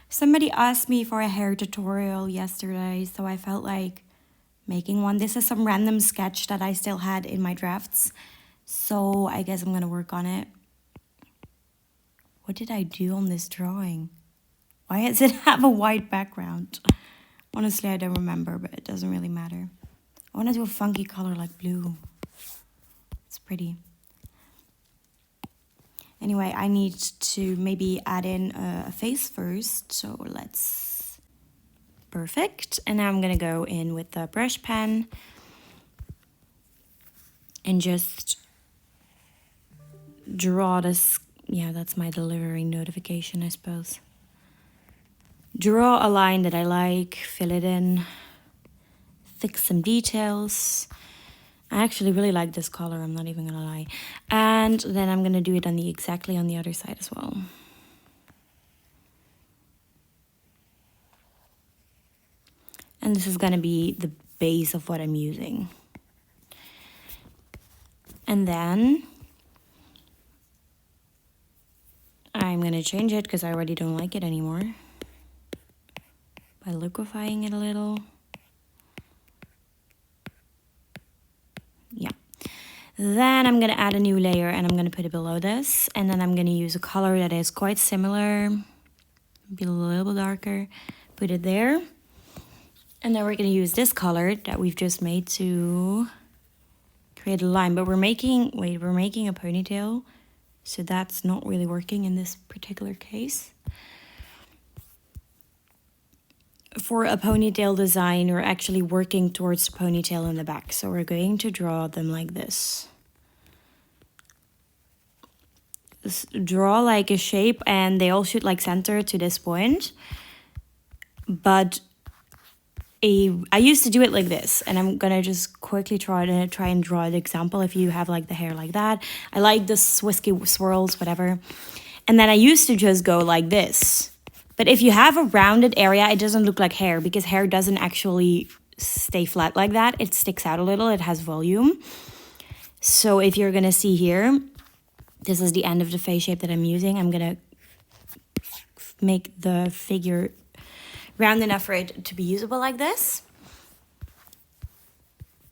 Somebody asked me for a hair tutorial yesterday, so I felt like making one. This is some random sketch that I still had in my drafts, so I guess I'm gonna work on it. What did I do on this drawing? Why does it have a white background? Honestly, I don't remember, but it doesn't really matter. I want to do a funky color like blue. It's pretty. Anyway, I need to maybe add in a face first. So let's... Perfect. And now I'm going to go in with the brush pen and just draw this. Yeah, that's my delivery notification, I suppose. Draw a line that I like, fill it in, fix some details. I actually really like this color, I'm not even gonna lie. And then I'm gonna do it on exactly on the other side as well. And this is gonna be the base of what I'm using. And then I'm gonna change it because I already don't like it anymore by liquefying it a little. Yeah. Then I'm going to add a new layer and I'm going to put it below this. And then I'm going to use a color that is quite similar, be a little bit darker, put it there. And then we're going to use this color that we've just made to create a line. But we're making a ponytail. So that's not really working in this particular case. For a ponytail design, we're actually working towards the ponytail in the back. So we're going to draw them like this. Draw like a shape and they all should like center to this point. But I used to do it like this, and I'm gonna just quickly try and draw an example if you have like the hair like that. I like the swisky swirls, whatever. And then I used to just go like this. But if you have a rounded area, it doesn't look like hair because hair doesn't actually stay flat like that. It sticks out a little, it has volume. So if you're gonna see here, this is the end of the face shape that I'm using. I'm gonna make the figure round enough for it to be usable like this.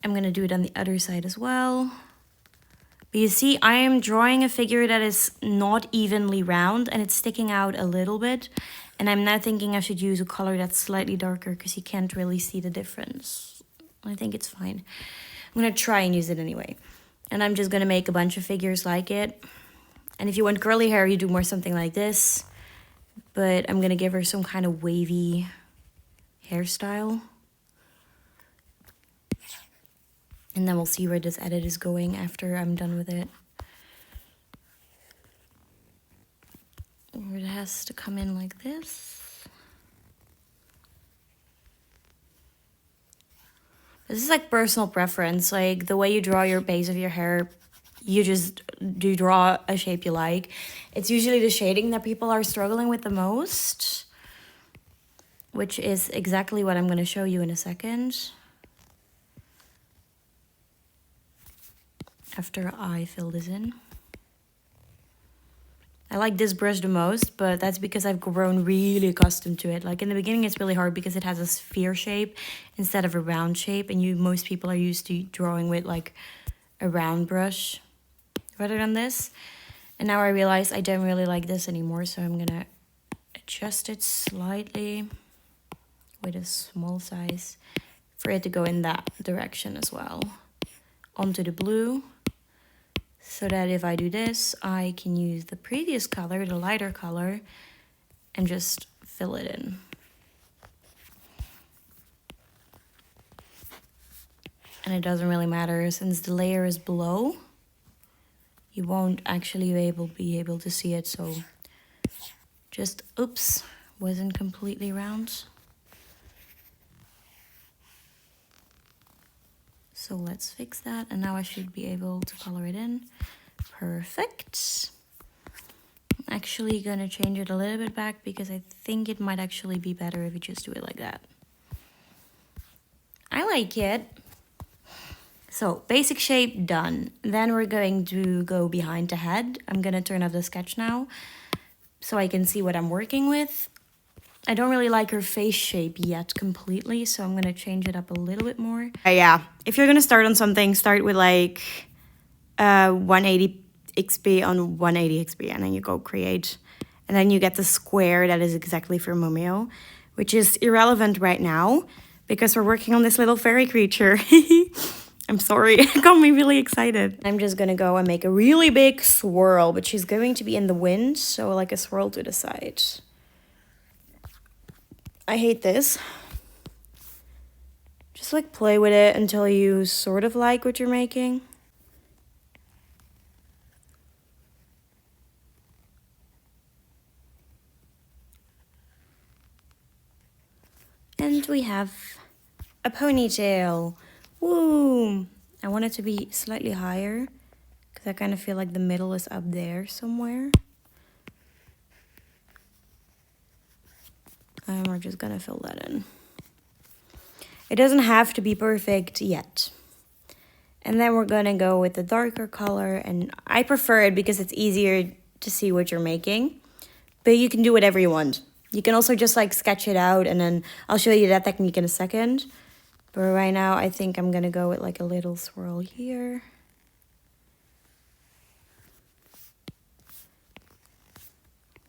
I'm gonna do it on the other side as well. But you see, I am drawing a figure that is not evenly round and it's sticking out a little bit. And I'm now thinking I should use a color that's slightly darker because you can't really see the difference. I think it's fine. I'm gonna try and use it anyway. And I'm just gonna make a bunch of figures like it. And if you want curly hair, you do more something like this. But I'm gonna give her some kind of wavy hairstyle. And then we'll see where this edit is going after I'm done with it. Or it has to come in like this. This is like personal preference. Like the way you draw your base of your hair, you just do draw a shape you like. It's usually the shading that people are struggling with the most, which is exactly what I'm going to show you in a second. After I fill this in. I like this brush the most, but that's because I've grown really accustomed to it. Like in the beginning, it's really hard because it has a sphere shape instead of a round shape. And most people are used to drawing with like a round brush rather than this. And now I realize I don't really like this anymore. So I'm gonna adjust it slightly with a small size for it to go in that direction as well. Onto the blue. So that if I do this, I can use the previous color, the lighter color, and just fill it in. And it doesn't really matter, since the layer is below, you won't actually be able to see it, so just, oops, wasn't completely round. So let's fix that, and now I should be able to color it in. Perfect. I'm actually gonna change it a little bit back because I think it might actually be better if you just do it like that. I like it. So basic shape done. Then we're going to go behind the head. I'm gonna turn off the sketch now so I can see what I'm working with. I don't really like her face shape yet completely, so I'm going to change it up a little bit more. Yeah, if you're going to start on something, start with like 180 XP on 180 XP, and then you go create. And then you get the square that is exactly for Momio, which is irrelevant right now because we're working on this little fairy creature. I'm sorry, it got me really excited. I'm just gonna go and make a really big swirl, but she's going to be in the wind, so like a swirl to the side. I hate this. Just like play with it until you sort of like what you're making. And we have a ponytail. Woo! I want it to be slightly higher because I kind of feel like the middle is up there somewhere. And we're just gonna fill that in. It doesn't have to be perfect yet. And then we're gonna go with the darker color, and I prefer it because it's easier to see what you're making. But you can do whatever you want. You can also just like sketch it out, and then I'll show you that technique in a second. But right now I think I'm gonna go with like a little swirl here.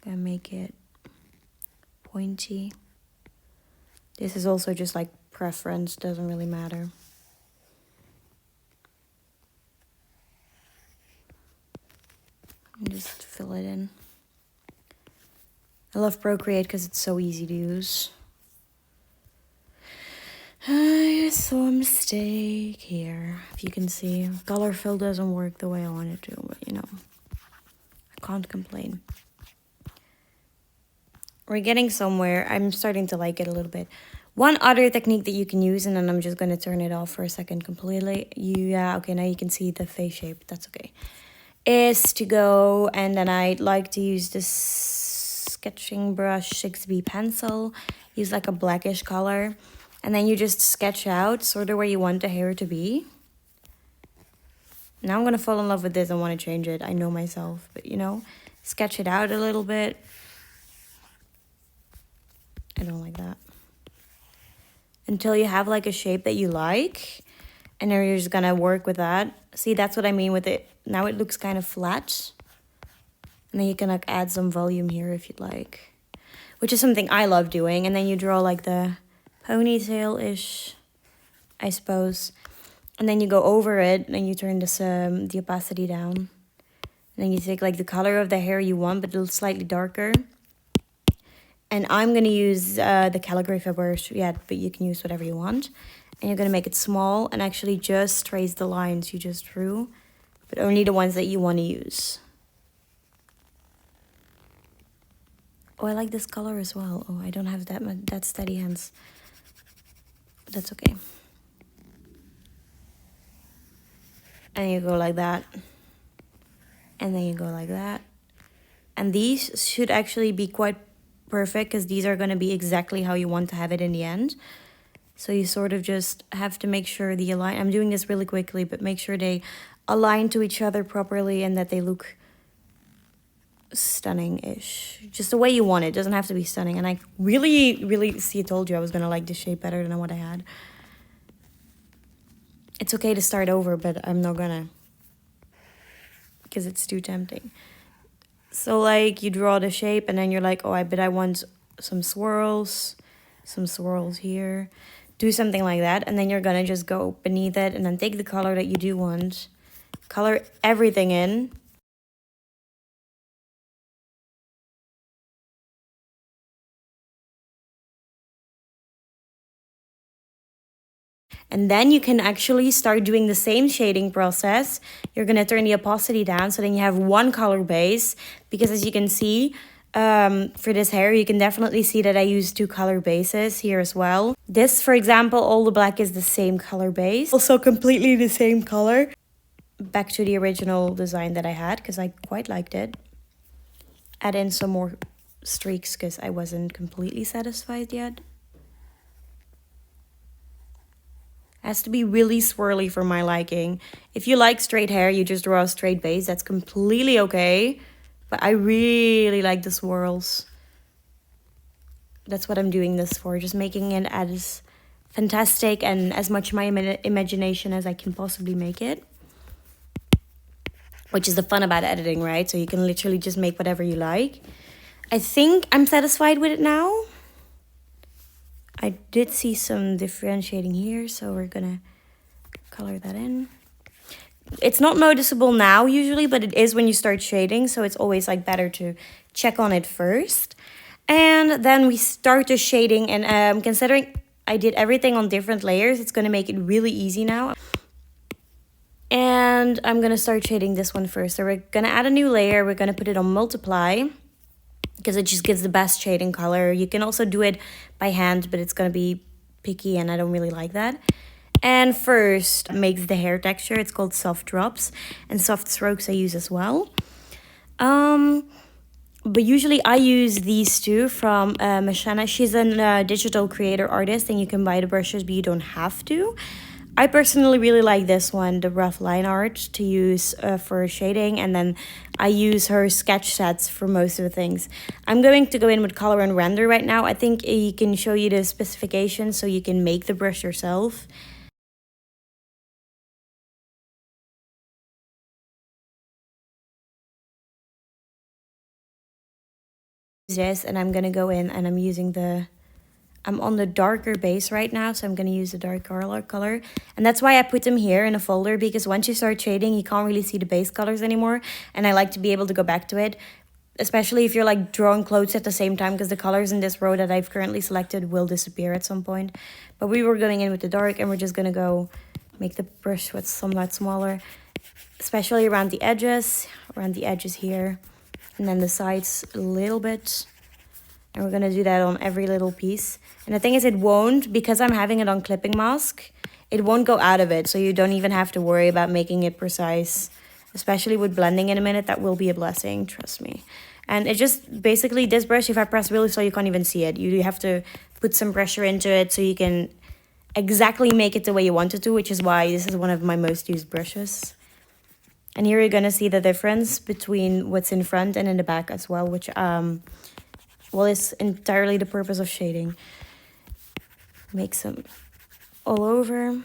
Gonna make it pointy. This is also just like preference, doesn't really matter. And just fill it in. I love Procreate because it's so easy to use. I saw a mistake here, if you can see. Color fill doesn't work the way I want it to, but you know, I can't complain. We're getting somewhere. I'm starting to like it a little bit. One other technique that you can use, and then I'm just going to turn it off for a second completely. Yeah, okay, now you can see the face shape. That's okay. Is to go, and then I'd like to use this sketching brush 6B pencil. Use like a blackish color. And then you just sketch out sort of where you want the hair to be. Now I'm going to fall in love with this and want to change it. I know myself, but you know, sketch it out a little bit. I don't like that. Until you have like a shape that you like. And then you're just going to work with that. See, that's what I mean with it. Now it looks kind of flat. And then you can like add some volume here if you'd like. Which is something I love doing. And then you draw like the ponytail-ish, I suppose. And then you go over it and you turn this the opacity down. And then you take like the color of the hair you want, but a little slightly darker. And I'm going to use the calligraphy brush yet, but you can use whatever you want. And you're going to make it small and actually just trace the lines you just drew, but only the ones that you want to use. Oh, I like this color as well. Oh, I don't have that steady hands. That's okay. And you go like that. And then you go like that. And these should actually be quite perfect because these are going to be exactly how you want to have it in the end. So you sort of just have to make sure the align. I'm doing this really quickly, but make sure they align to each other properly and that they look stunning-ish. Just the way you want it. Doesn't have to be stunning. And I really see, I told you I was going to like this shape better than what I had. It's okay to start over, but I'm not gonna. Because it's too tempting. So like you draw the shape and then you're like, oh, I bet I want some swirls here. Do something like that. And then you're gonna just go beneath it and then take the color that you do want. Color everything in. And then you can actually start doing the same shading process. You're going to turn the opacity down so then you have one color base. Because as you can see, for this hair, you can definitely see that I use 2 color bases here as well. This, for example, all the black is the same color base. Also completely the same color. Back to the original design that I had because I quite liked it. Add in some more streaks because I wasn't completely satisfied yet. Has to be really swirly for my liking. If you like straight hair, you just draw a straight base. That's completely okay. But I really like the swirls. That's what I'm doing this for, just making it as fantastic and as much my imagination as I can possibly make it. Which is the fun about editing, right? So you can literally just make whatever you like. I think I'm satisfied with it now. I did see some differentiating here, so we're gonna color that in. It's not noticeable now usually, but it is when you start shading, so it's always like better to check on it first. And then we start the shading, and considering I did everything on different layers, it's gonna make it really easy now. And I'm gonna start shading this one first. So we're gonna add a new layer, we're gonna put it on multiply, because it just gives the best shading color. You can also do it by hand, but it's gonna be picky and I don't really like that. And first makes the hair texture. It's called soft drops, and soft strokes I use as well. But usually I use these two from Mashana. She's a digital creator artist, and you can buy the brushes, but you don't have to. I personally really like this one, the rough line art, to use for shading, and then I use her sketch sets for most of the things. I'm going to go in with color and render right now. I think he can show you the specifications so you can make the brush yourself. This, and I'm gonna go in and I'm on the darker base right now, so I'm gonna use the dark color, and that's why I put them here in a folder, because once you start shading you can't really see the base colors anymore, and I like to be able to go back to it, especially if you're like drawing clothes at the same time, because the colors in this row that I've currently selected will disappear at some point. But we were going in with the dark, and we're just gonna go make the brush with somewhat smaller, especially around the edges here. And then the sides a little bit. And we're gonna do that on every little piece. And the thing is, it won't, because I'm having it on clipping mask, it won't go out of it. So you don't even have to worry about making it precise. Especially with blending in a minute, that will be a blessing, trust me. And it just, basically this brush, if I press really slow, you can't even see it. You have to put some pressure into it so you can exactly make it the way you want it to, which is why this is one of my most used brushes. And here you're gonna see the difference between what's in front and in the back as well, which well, is entirely the purpose of shading. Make some all over.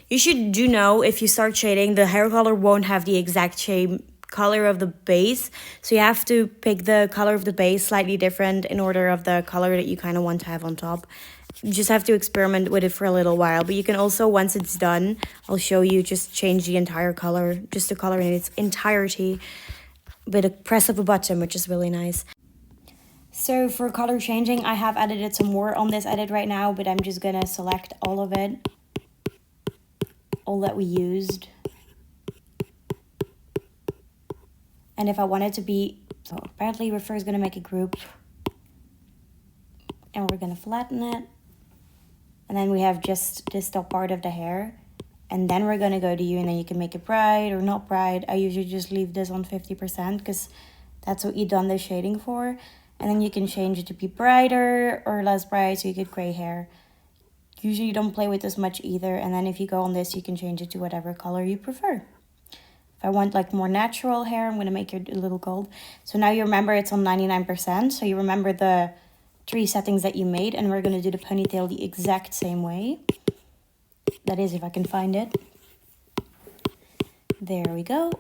You should know, if you start shading, the hair color won't have the exact same color of the base, so you have to pick the color of the base slightly different in order of the color that you kind of want to have on top. You just have to experiment with it for a little while, but you can also, once it's done, I'll show you, just change the entire color, just the color in its entirety with a press of a button, which is really nice. So for color changing, I have edited some more on this edit right now, but I'm just gonna select all of it, all that we used. And if I want it to be, so apparently we're first gonna make a group, and we're gonna flatten it. And then we have just this top part of the hair. And then we're gonna go to you, and then you can make it bright or not bright. I usually just leave this on 50% because that's what you done the shading for. And then you can change it to be brighter or less bright, so you get gray hair. Usually you don't play with this much either. And then if you go on this, you can change it to whatever color you prefer. If I want like more natural hair, I'm gonna make it a little gold. So now you remember it's on 99%. So you remember the 3 settings that you made, and we're gonna do the ponytail the exact same way. That is, if I can find it. There we go.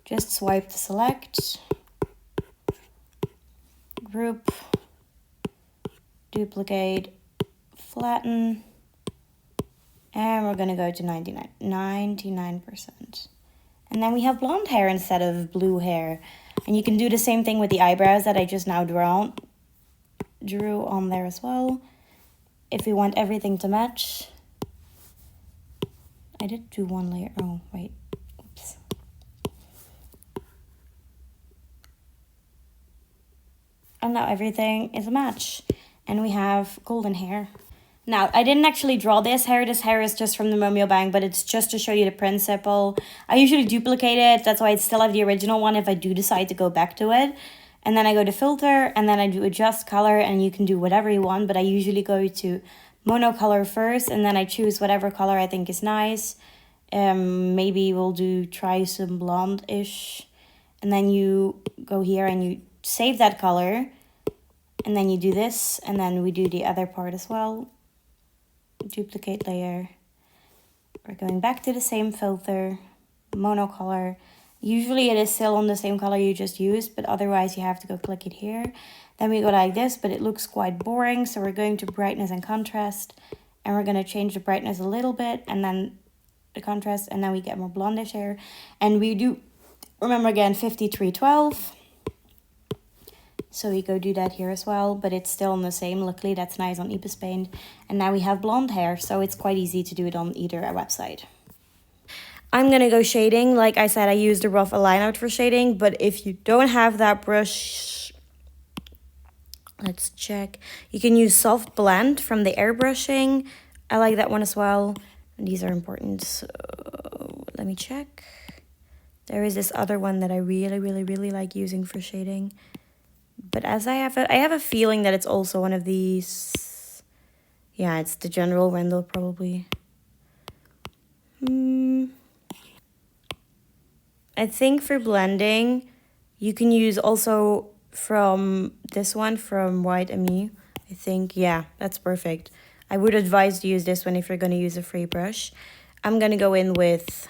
Just swipe to select. Group. Duplicate. Flatten. And we're gonna go to 99%. And then we have blonde hair instead of blue hair. And you can do the same thing with the eyebrows that I just now drew on there as well. If we want everything to match. I did do one layer. Oh, wait. Oops. And now everything is a match. And we have golden hair. Now, I didn't actually draw this hair. This hair is just from the Momio bang, but it's just to show you the principle. I usually duplicate it. That's why I still have the original one if I do decide to go back to it. And then I go to filter, and then I do adjust color, and you can do whatever you want, but I usually go to monocolor first, and then I choose whatever color I think is nice. Maybe we'll try some blonde-ish. And then you go here and you save that color, and then you do this, and then we do the other part as well. Duplicate layer. We're going back to the same filter, monocolor. Usually it is still on the same color you just used, but otherwise you have to go click it here. Then we go like this, but it looks quite boring, so we're going to brightness and contrast, and we're going to change the brightness a little bit, and then the contrast, and then we get more blondish hair. And we do, remember again, 5312. So we go do that here as well, but it's still on the same. Luckily, that's nice on aibisPaint. And now we have blonde hair, so it's quite easy to do it on either website. I'm gonna go shading. Like I said, I use the rough align out for shading, but if you don't have that brush, let's check. You can use soft blend from the airbrushing. I like that one as well. And these are important, so let me check. There is this other one that I really like using for shading. But as I have a feeling that it's also one of these. Yeah, it's the General Randall probably. I think for blending, you can use also from this one, from White Ami. I think, yeah, that's perfect. I would advise to use this one if you're going to use a free brush. I'm going to go in with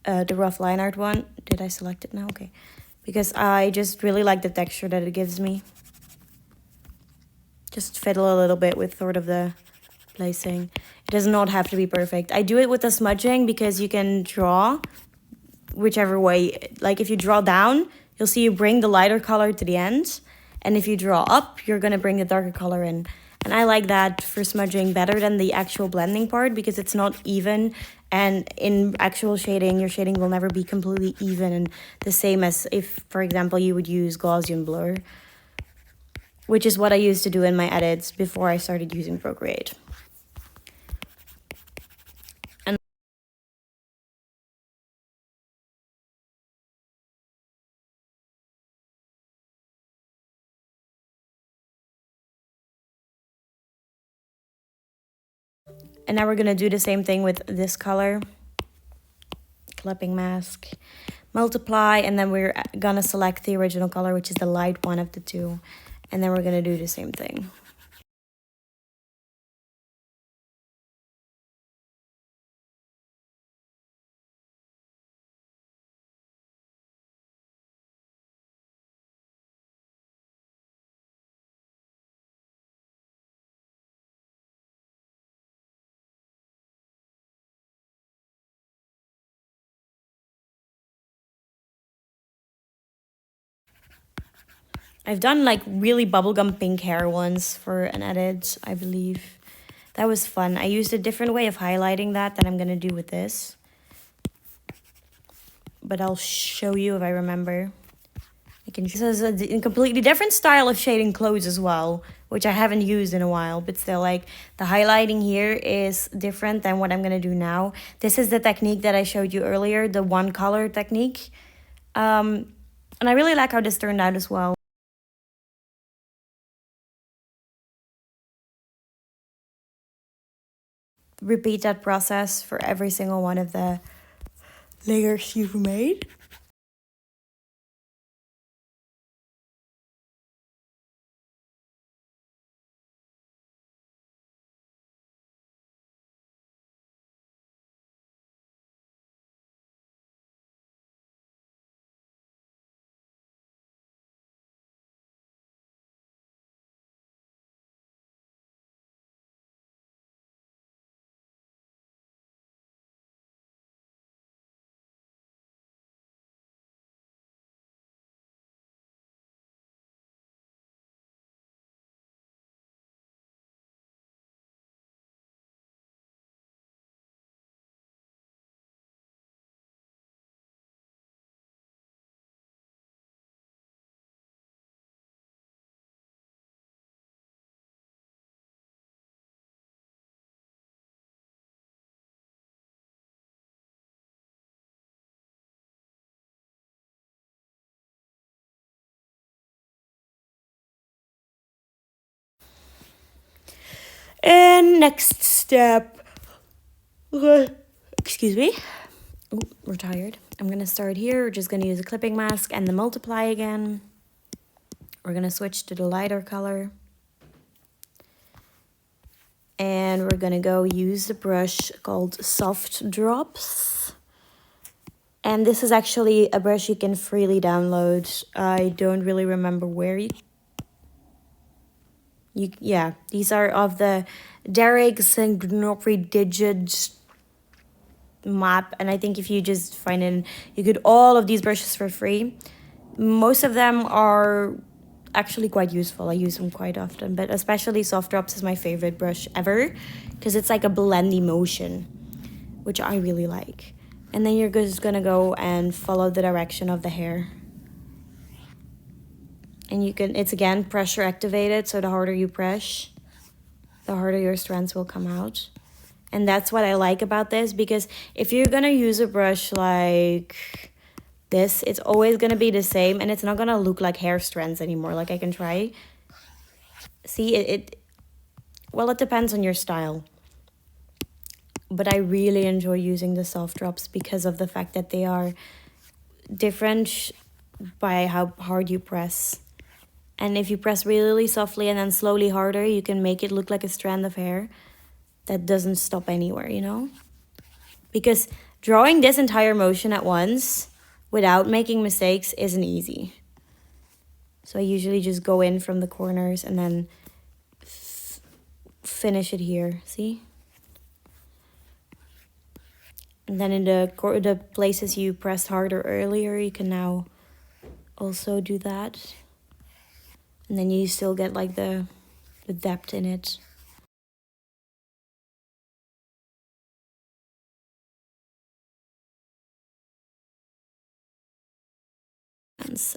the rough line art one. Did I select it now? Okay. Because I just really like the texture that it gives me. Just fiddle a little bit with sort of the placing. It does not have to be perfect. I do it with the smudging because you can draw whichever way. Like if you draw down, you'll see you bring the lighter color to the end. And if you draw up, you're going to bring the darker color in. And I like that for smudging better than the actual blending part because it's not even. And in actual shading, your shading will never be completely even and the same as if, for example, you would use Gaussian blur, which is what I used to do in my edits before I started using Procreate. And now we're going to do the same thing with this color. Clipping mask, multiply, and then we're going to select the original color, which is the light one of the two. And then we're going to do the same thing. I've done like really bubblegum pink hair once for an edit, I believe. That was fun. I used a different way of highlighting that than I'm going to do with this. But I'll show you if I remember. This is a completely different style of shading clothes as well, which I haven't used in a while. But still, like, the highlighting here is different than what I'm going to do now. This is the technique that I showed you earlier, the one color technique. And I really like how this turned out as well. Repeat that process for every single one of the layers you've made. And next step, excuse me. Oh, we're tired. I'm gonna start here. We're just gonna use a clipping mask and the multiply again. We're gonna switch to the lighter color. And we're gonna go use the brush called Soft Drops. And this is actually a brush you can freely download. I don't really remember where yeah, these are of the Derek Signori Digit map, and I think if you just find it, you get all of these brushes for free. Most of them are actually quite useful. I use them quite often, but especially Soft Drops is my favorite brush ever because it's like a blendy motion, which I really like. And then you're just gonna go and follow the direction of the hair. And you can, it's again pressure activated, so the harder you press, the harder your strands will come out. And that's what I like about this, because if you're gonna use a brush like this, it's always gonna be the same and it's not gonna look like hair strands anymore. Like I can try. See, well, it depends on your style. But I really enjoy using the Soft Drops because of the fact that they are different by how hard you press. And if you press really softly and then slowly harder, you can make it look like a strand of hair that doesn't stop anywhere, you know? Because drawing this entire motion at once without making mistakes isn't easy. So I usually just go in from the corners and then finish it here, see? And then in the places you pressed harder earlier, you can now also do that. And then you still get like the depth in it.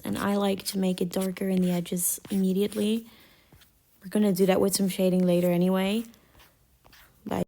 And I like to make it darker in the edges immediately. We're gonna do that with some shading later anyway. But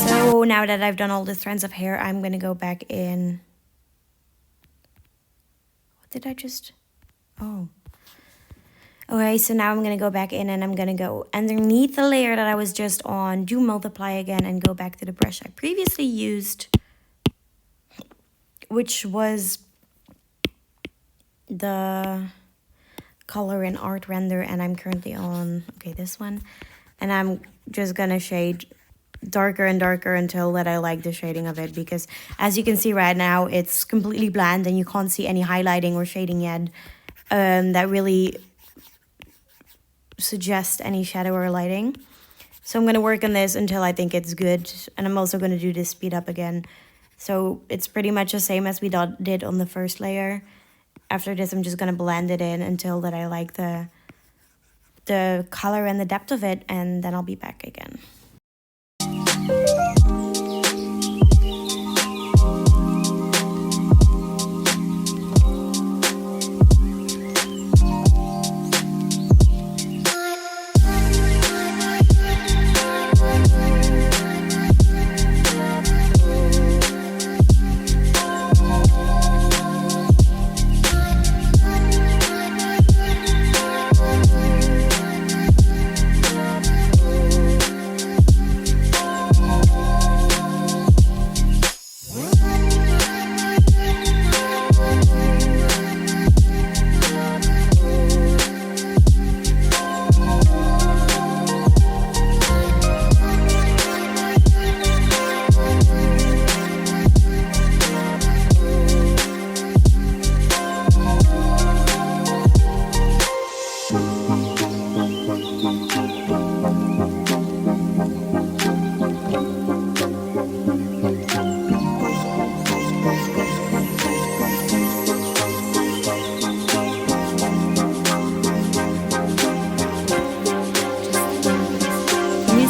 so now that I've done all the strands of hair, I'm gonna go back in. What did I just? Oh. Okay, so now I'm gonna go back in and I'm gonna go underneath the layer that I was just on, do multiply again and go back to the brush I previously used, which was the color in Art Render, and I'm currently on, okay, this one. And I'm just gonna shade darker and darker until that I like the shading of it, because as you can see right now, it's completely bland and you can't see any highlighting or shading yet. That really suggest any shadow or lighting. So I'm going to work on this until I think it's good, and I'm also going to do this speed up again. So it's pretty much the same as we did on the first layer. After this, I'm just going to blend it in until that I like the the color and the depth of it, and then I'll be back again.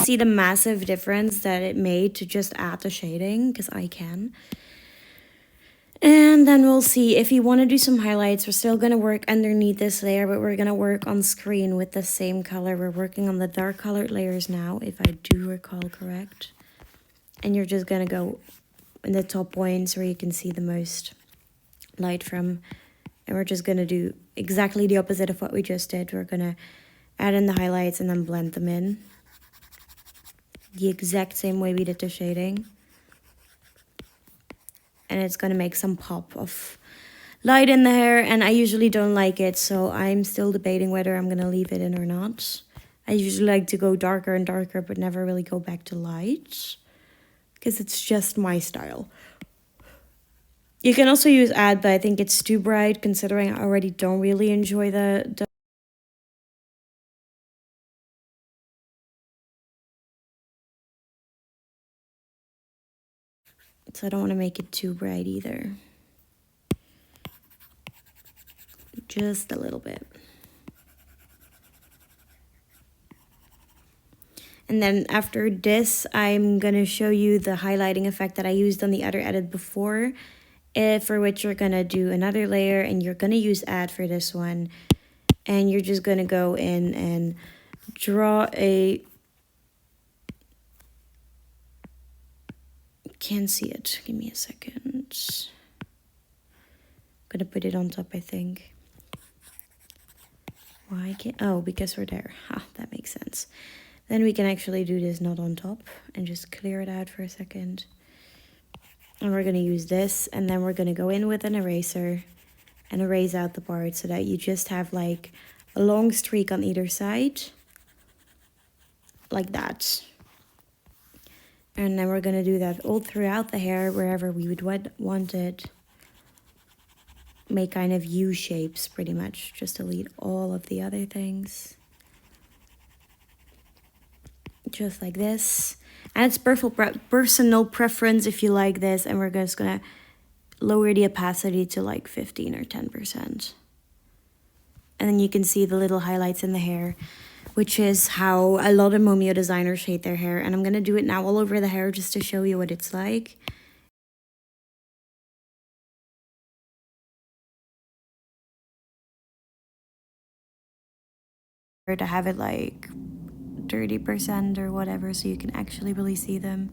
See the massive difference that it made to just add the shading, because I can. And then we'll see if you want to do some highlights. We're still going to work underneath this layer, but we're going to work on screen with the same color. We're working on the dark colored layers now, if I do recall correct. And you're just going to go in the top points where you can see the most light from. And we're just going to do exactly the opposite of what we just did. We're going to add in the highlights and then blend them in the exact same way we did the shading. And it's going to make some pop of light in the hair, and I usually don't like it, so I'm still debating whether I'm going to leave it in or not. I usually like to go darker and darker, but never really go back to light, because it's just my style. You can also use add, but I think it's too bright, considering I already don't really enjoy the so I don't want to make it too bright either. Just a little bit. And then after this, I'm going to show you the highlighting effect that I used on the other edit before, for which you're going to do another layer, and you're going to use add for this one. And you're just going to go in and draw a... Can't see it. Give me a second. I'm going to put it on top, I think. Why can't... Oh, because we're there. Ha, that makes sense. Then we can actually do this not on top and just clear it out for a second. And we're going to use this, and then we're going to go in with an eraser and erase out the part so that you just have like a long streak on either side. Like that. And then we're going to do that all throughout the hair, wherever we would want it. Make kind of U shapes, pretty much. Just delete all of the other things. Just like this. And it's personal preference if you like this. And we're just going to lower the opacity to like 15 or 10%. And then you can see the little highlights in the hair, which is how a lot of Momio designers shade their hair. And I'm going to do it now all over the hair just to show you what it's like. To have it like 30% or whatever, so you can actually really see them.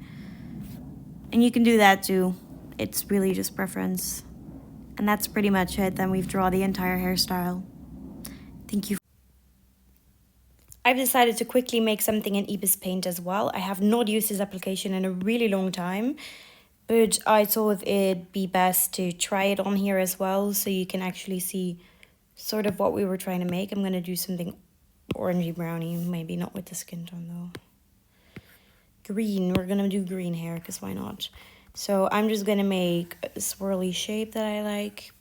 And you can do that too. It's really just preference. And that's pretty much it. Then we've drawn the entire hairstyle. Thank you. I've decided to quickly make something in aibisPaint as well. I have not used this application in a really long time, but I thought it'd be best to try it on here as well, so you can actually see sort of what we were trying to make. I'm going to do something orangey browny, maybe not with the skin tone though. Green, we're going to do green hair, because why not? So I'm just going to make a swirly shape that I like.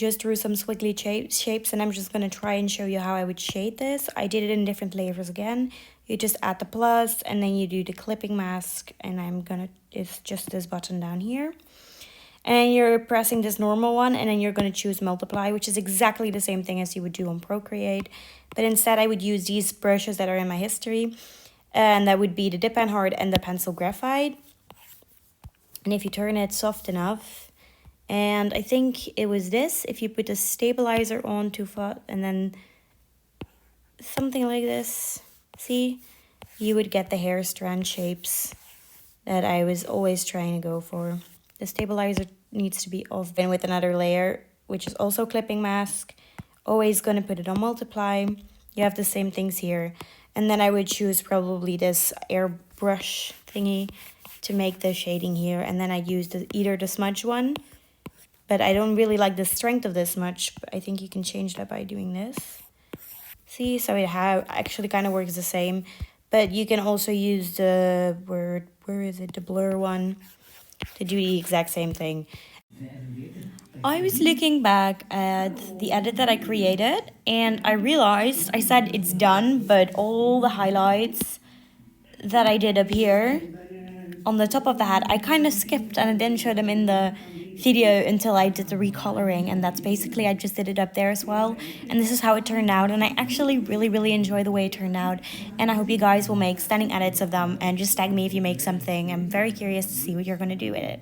just drew some squiggly shapes, and I'm just going to try and show you how I would shade this. I did it in different layers again. You just add the plus and then you do the clipping mask, and it's just this button down here. And you're pressing this normal one, and then you're going to choose multiply, which is exactly the same thing as you would do on Procreate. But instead I would use these brushes that are in my history, and that would be the dip and hard and the pencil graphite. And if you turn it soft enough, and I think it was this, if you put the stabilizer on too far and then something like this, see, you would get the hair strand shapes that I was always trying to go for. The stabilizer needs to be off. Then with another layer, which is also clipping mask, always gonna put it on multiply. You have the same things here. And then I would choose probably this airbrush thingy to make the shading here. And then I use either the smudge one, but I don't really like the strength of this much. But I think you can change that by doing this. See, so it actually kind of works the same. But you can also use the the blur one, to do the exact same thing. I was looking back at the edit that I created, and I realized I said it's done, but all the highlights that I did up here on the top of the hat, I kind of skipped and I didn't show them in the video until I did the recoloring, and that's basically, I just did it up there as well. And this is how it turned out, and I actually really enjoy the way it turned out, and I hope you guys will make stunning edits of them and just tag me if you make something. I'm very curious to see what you're going to do with it.